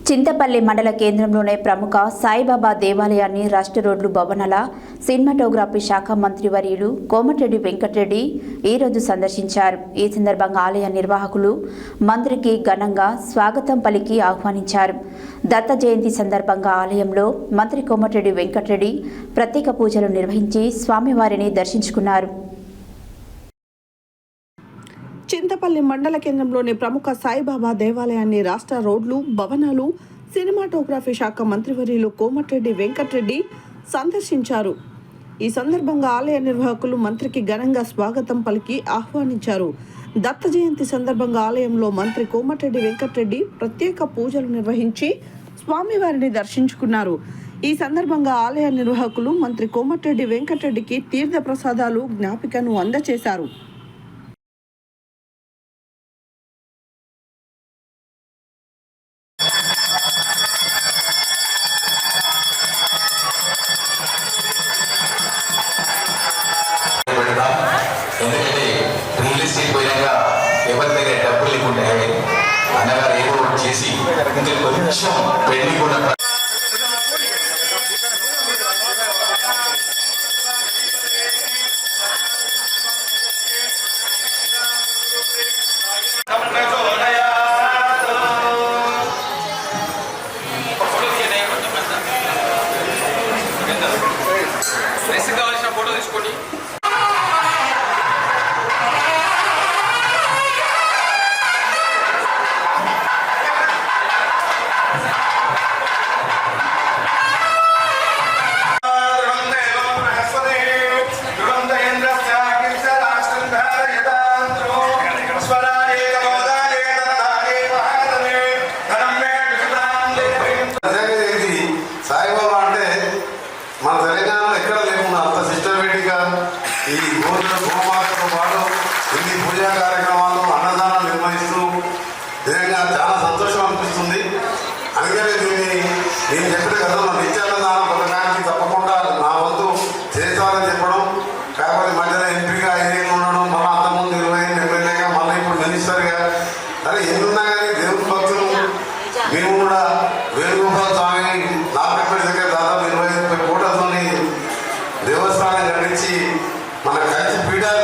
చింతపల్లి మండల కేంద్రంలోనే ప్రముఖ సాయిబాబా దేవాలయాన్ని రాష్ట్ర రోడ్లు భవనాల సినిమాటోగ్రఫీ శాఖ మంత్రి వర్యులు కోమటిరెడ్డి వెంకటరెడ్డి ఈరోజు సందర్శించారు. ఈ సందర్భంగా ఆలయ నిర్వాహకులు మంత్రికి ఘనంగా స్వాగతం పలికి ఆహ్వానించారు. దత్త జయంతి సందర్భంగా ఆలయంలో మంత్రి కోమటిరెడ్డి వెంకటరెడ్డి ప్రత్యేక పూజలు నిర్వహించి స్వామివారిని దర్శించుకున్నారు. చింతపల్లి మండల కేంద్రంలోని ప్రముఖ సాయిబాబా దేవాలయాన్ని రాష్ట్ర రోడ్లు భవనాలు సినిమాటోగ్రఫీ శాఖ మంత్రివర్యులు కోమటిరెడ్డి వెంకటరెడ్డి సందర్శించారు. ఈ సందర్భంగా ఆలయ నిర్వాహకులు మంత్రికి ఘనంగా స్వాగతం పలికి ఆహ్వానించారు. దత్త జయంతి సందర్భంగా ఆలయంలో మంత్రి కోమటిరెడ్డి వెంకటరెడ్డి ప్రత్యేక పూజలు నిర్వహించి స్వామివారిని దర్శించుకున్నారు. ఈ సందర్భంగా ఆలయ నిర్వాహకులు మంత్రి కోమటిరెడ్డి వెంకటరెడ్డికి తీర్థ ప్రసాదాలు జ్ఞాపికను అందజేశారు. ఎందుకంటే రిలీజ్ అయిపోయాక ఎవరి దగ్గర డబ్బులు లేకుండా అన్నగారు ఏదో ఒకటి చేసి కొంచెం పెండింగ్ ఉన్న కావాల్సిన ఫోటో తీసుకోండి. సాయిబాబా అంటే మన తెలంగాణలో ఎక్కడ లేకుండా అంత సిస్టమేటిక్గా ఈ గోమాతతో పాటు ఇన్ని పూజా కార్యక్రమాలు అన్నదానాలు నిర్వహిస్తూ నిజంగా చాలా సంతోషం అనిపిస్తుంది. అందుకని దీన్ని నేను చెప్పిన గతంలో నిత్యాన్నదానం పథకానికి తప్పకుండా నా వంతు చేస్తానని చెప్పడం, కాకపోతే మధ్యలో ఎంపీగా 5 ఏళ్ళు ఉండడం, మళ్ళీ అంతకుముందు 20 ఎమ్మెల్యేగా, మళ్ళీ ఇప్పుడు మినిస్టర్గా, అదే ఎన్నున్నా కానీ దేవుని భక్తులు మేము కూడా వేణుగోపాల స్వామి నాగపేట దగ్గర దాదాపు 25 కోట్లతోని దేవస్థానం కట్టించి మన కంచి పీఠాలు